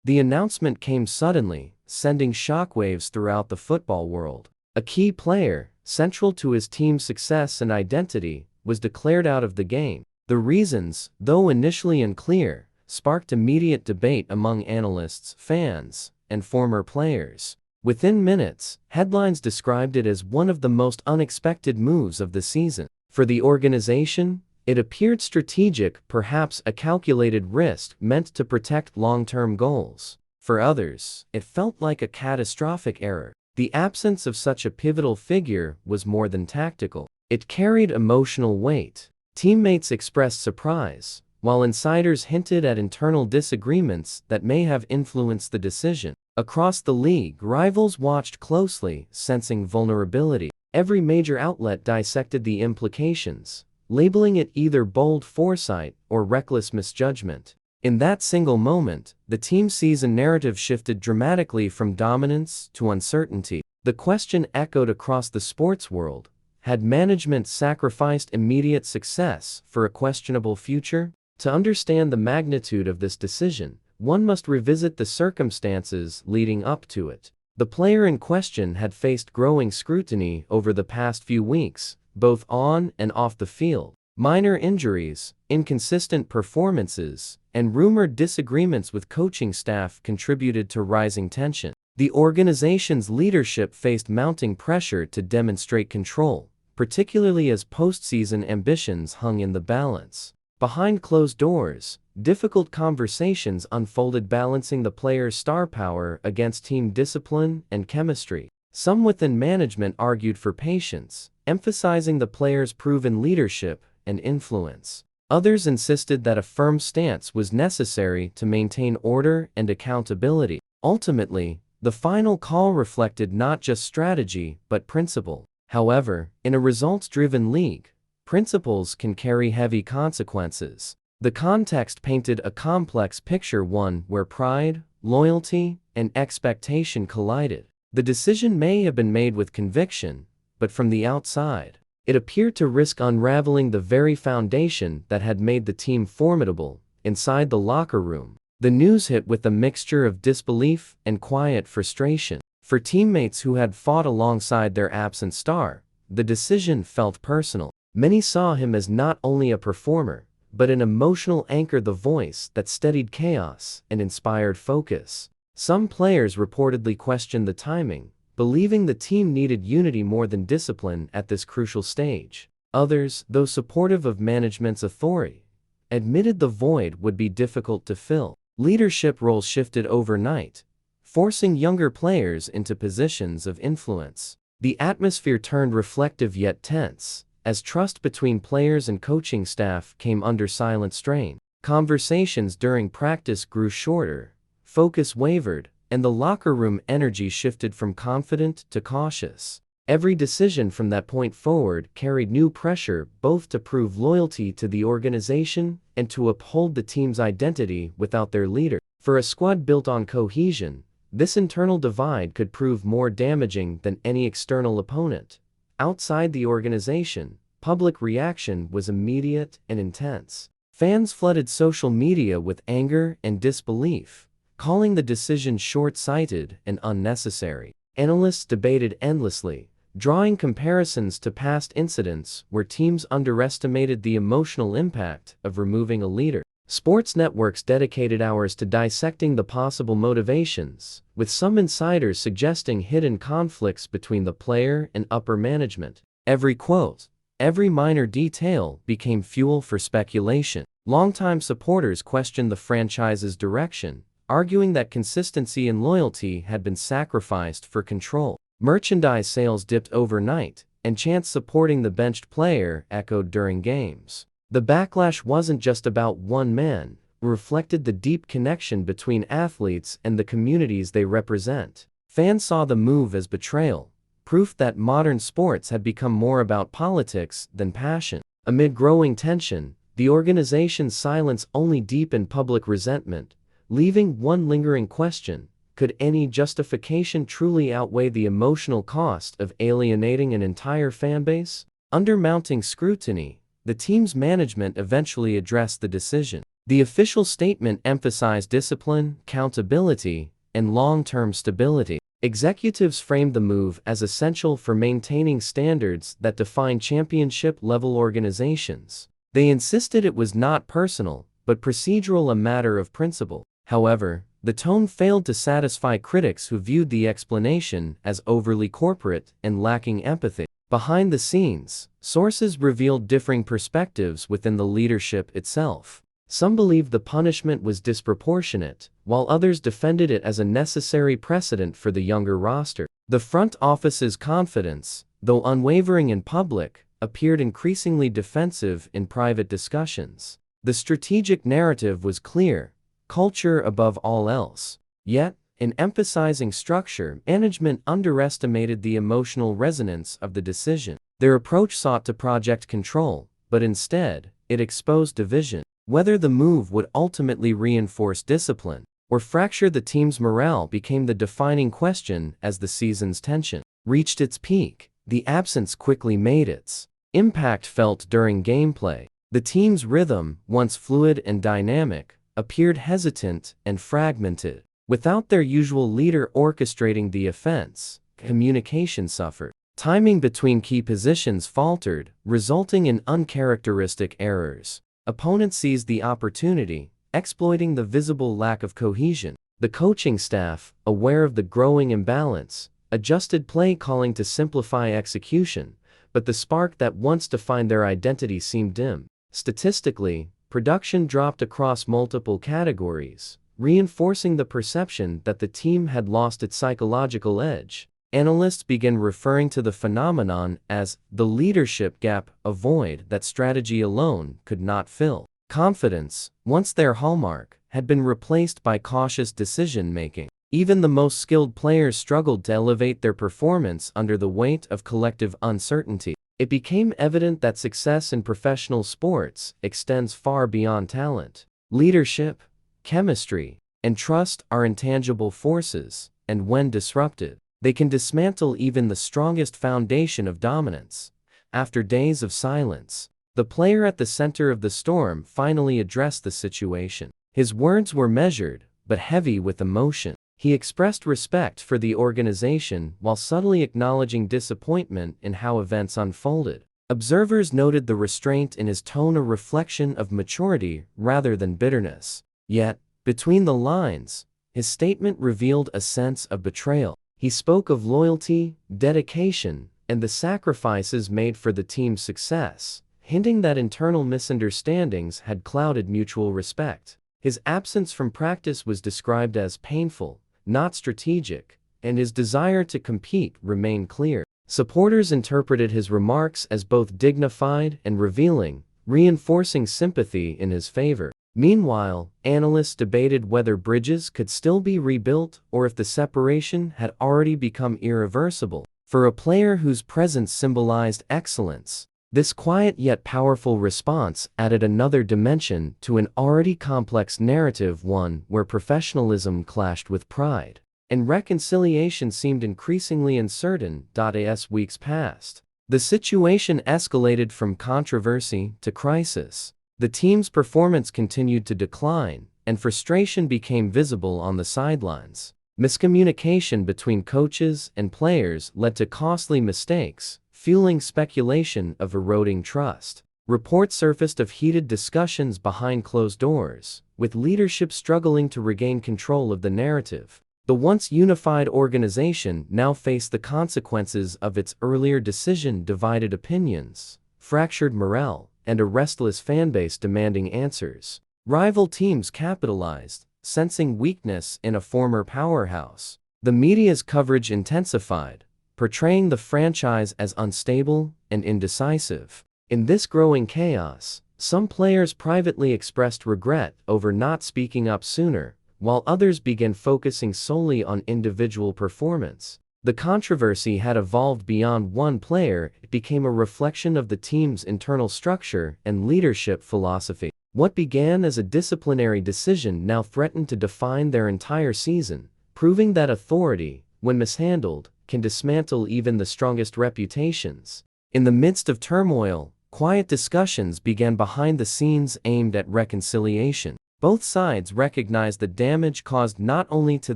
The announcement came suddenly, sending shockwaves throughout the football world. A key player, central to his team's success and identity, was declared out of the game. The reasons, though initially unclear, sparked immediate debate among analysts, fans, and former players. Within minutes, headlines described it as one of the most unexpected moves of the season. For the organization, it appeared strategic, perhaps a calculated risk meant to protect long-term goals. For others, it felt like a catastrophic error. The absence of such a pivotal figure was more than tactical. It carried emotional weight. Teammates expressed surprise, while insiders hinted at internal disagreements that may have influenced the decision. Across the league, rivals watched closely, sensing vulnerability. Every major outlet dissected the implications, labeling it either bold foresight or reckless misjudgment. In that single moment, the team season narrative shifted dramatically from dominance to uncertainty. The question echoed across the sports world: had management sacrificed immediate success for a questionable future? To understand the magnitude of this decision, one must revisit the circumstances leading up to it. The player in question had faced growing scrutiny over the past few weeks, both on and off the field. Minor injuries, inconsistent performances, and rumored disagreements with coaching staff contributed to rising tension. The organization's leadership faced mounting pressure to demonstrate control, particularly as postseason ambitions hung in the balance. Behind closed doors, difficult conversations unfolded, balancing the player's star power against team discipline and chemistry. Some within management argued for patience, emphasizing the player's proven leadership and influence. Others insisted that a firm stance was necessary to maintain order and accountability. Ultimately, the final call reflected not just strategy but principle. However, in a results-driven league, principles can carry heavy consequences. The context painted a complex picture, one where pride, loyalty, and expectation collided. The decision may have been made with conviction, but from the outside, it appeared to risk unraveling the very foundation that had made the team formidable. Inside the locker room, the news hit with a mixture of disbelief and quiet frustration. For teammates who had fought alongside their absent star, the decision felt personal. Many saw him as not only a performer, but an emotional anchor, the voice that steadied chaos and inspired focus. Some players reportedly questioned the timing, believing the team needed unity more than discipline at this crucial stage. Others, though supportive of management's authority, admitted the void would be difficult to fill. Leadership roles shifted overnight, forcing younger players into positions of influence. The atmosphere turned reflective yet tense, as trust between players and coaching staff came under silent strain. Conversations during practice grew shorter, focus wavered, and the locker room energy shifted from confident to cautious. Every decision from that point forward carried new pressure, both to prove loyalty to the organization and to uphold the team's identity without their leader. For a squad built on cohesion, this internal divide could prove more damaging than any external opponent. Outside the organization, public reaction was immediate and intense. Fans flooded social media with anger and disbelief, calling the decision short-sighted and unnecessary. Analysts debated endlessly, drawing comparisons to past incidents where teams underestimated the emotional impact of removing a leader. Sports networks dedicated hours to dissecting the possible motivations, with some insiders suggesting hidden conflicts between the player and upper management. Every quote, every minor detail became fuel for speculation. Longtime supporters questioned the franchise's direction, arguing that consistency and loyalty had been sacrificed for control. Merchandise sales dipped overnight, and chants supporting the benched player echoed during games. The backlash wasn't just about one man, it reflected the deep connection between athletes and the communities they represent. Fans saw the move as betrayal, proof that modern sports had become more about politics than passion. Amid growing tension, the organization's silence only deepened public resentment, leaving one lingering question: could any justification truly outweigh the emotional cost of alienating an entire fanbase? Under mounting scrutiny, the team's management eventually addressed the decision. The official statement emphasized discipline, accountability, and long-term stability. Executives framed the move as essential for maintaining standards that define championship-level organizations. They insisted it was not personal, but procedural, a matter of principle. However, the tone failed to satisfy critics who viewed the explanation as overly corporate and lacking empathy. Behind the scenes, sources revealed differing perspectives within the leadership itself. Some believed the punishment was disproportionate, while others defended it as a necessary precedent for the younger roster. The front office's confidence, though unwavering in public, appeared increasingly defensive in private discussions. The strategic narrative was clear: culture above all else. Yet, in emphasizing structure, management underestimated the emotional resonance of the decision. Their approach sought to project control, but instead, it exposed division. Whether the move would ultimately reinforce discipline or fracture the team's morale became the defining question as the season's tension reached its peak. The absence quickly made its impact felt during gameplay. The team's rhythm, once fluid and dynamic, appeared hesitant and fragmented. Without their usual leader orchestrating the offense, communication suffered. Timing between key positions faltered, resulting in uncharacteristic errors. Opponents seized the opportunity, exploiting the visible lack of cohesion. The coaching staff, aware of the growing imbalance, adjusted play calling to simplify execution, but the spark that once defined their identity seemed dim. Statistically, production dropped across multiple categories, reinforcing the perception that the team had lost its psychological edge. Analysts began referring to the phenomenon as the leadership gap, a void that strategy alone could not fill. Confidence, once their hallmark, had been replaced by cautious decision-making. Even the most skilled players struggled to elevate their performance under the weight of collective uncertainty. It became evident that success in professional sports extends far beyond talent. Leadership, chemistry, and trust are intangible forces, and when disrupted, they can dismantle even the strongest foundation of dominance. After days of silence, the player at the center of the storm finally addressed the situation. His words were measured, but heavy with emotion. He expressed respect for the organization while subtly acknowledging disappointment in how events unfolded. Observers noted the restraint in his tone, a reflection of maturity rather than bitterness. Yet, between the lines, his statement revealed a sense of betrayal. He spoke of loyalty, dedication, and the sacrifices made for the team's success, hinting that internal misunderstandings had clouded mutual respect. His absence from practice was described as painful, not strategic, and his desire to compete remained clear. Supporters interpreted his remarks as both dignified and revealing, reinforcing sympathy in his favor. Meanwhile, analysts debated whether bridges could still be rebuilt or if the separation had already become irreversible. For a player whose presence symbolized excellence, this quiet yet powerful response added another dimension to an already complex narrative, one where professionalism clashed with pride, and reconciliation seemed increasingly uncertain. As weeks passed, the situation escalated from controversy to crisis. The team's performance continued to decline, and frustration became visible on the sidelines. Miscommunication between coaches and players led to costly mistakes, fueling speculation of eroding trust. Reports surfaced of heated discussions behind closed doors, with leadership struggling to regain control of the narrative. The once unified organization now faced the consequences of its earlier decision. Divided opinions, fractured morale, and a restless fanbase demanding answers. Rival teams capitalized, sensing weakness in a former powerhouse. The media's coverage intensified, portraying the franchise as unstable and indecisive. In this growing chaos, some players privately expressed regret over not speaking up sooner, while others began focusing solely on individual performance. The controversy had evolved beyond one player. It became a reflection of the team's internal structure and leadership philosophy. What began as a disciplinary decision now threatened to define their entire season, proving that authority, when mishandled, can dismantle even the strongest reputations. In the midst of turmoil, quiet discussions began behind the scenes aimed at reconciliation. Both sides recognized the damage caused not only to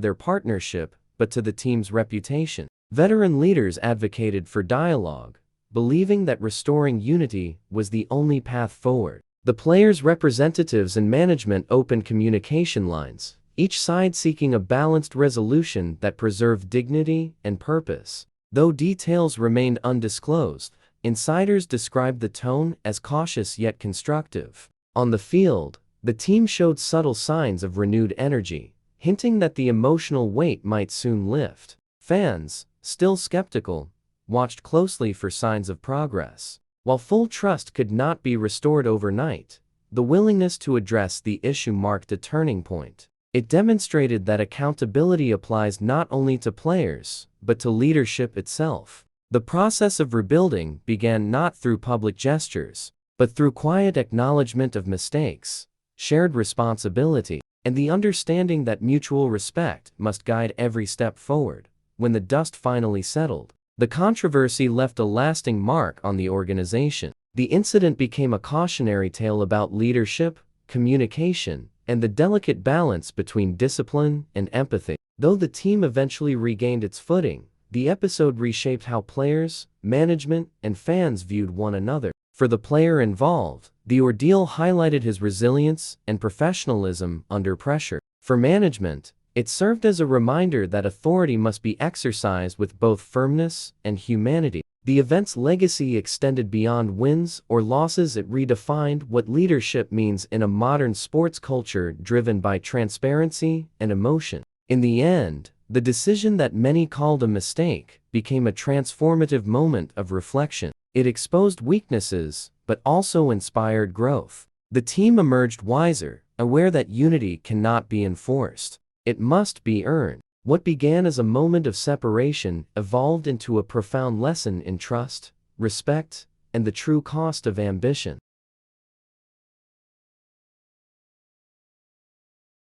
their partnership, but to the team's reputation. Veteran leaders advocated for dialogue, believing that restoring unity was the only path forward. The players' representatives and management opened communication lines, each side seeking a balanced resolution that preserved dignity and purpose. Though details remained undisclosed, insiders described the tone as cautious yet constructive. On the field, the team showed subtle signs of renewed energy, hinting that the emotional weight might soon lift. Fans, still skeptical, watched closely for signs of progress. While full trust could not be restored overnight, the willingness to address the issue marked a turning point. It demonstrated that accountability applies not only to players, but to leadership itself. The process of rebuilding began not through public gestures, but through quiet acknowledgement of mistakes, shared responsibility, and the understanding that mutual respect must guide every step forward. When the dust finally settled, the controversy left a lasting mark on the organization. The incident became a cautionary tale about leadership, communication, and the delicate balance between discipline and empathy. Though the team eventually regained its footing, the episode reshaped how players, management, and fans viewed one another. For the player involved, the ordeal highlighted his resilience and professionalism under pressure. For management, it served as a reminder that authority must be exercised with both firmness and humanity. The event's legacy extended beyond wins or losses. It redefined what leadership means in a modern sports culture driven by transparency and emotion. In the end, the decision that many called a mistake became a transformative moment of reflection. It exposed weaknesses, but also inspired growth. The team emerged wiser, aware that unity cannot be enforced. It must be earned. What began as a moment of separation evolved into a profound lesson in trust, respect, and the true cost of ambition.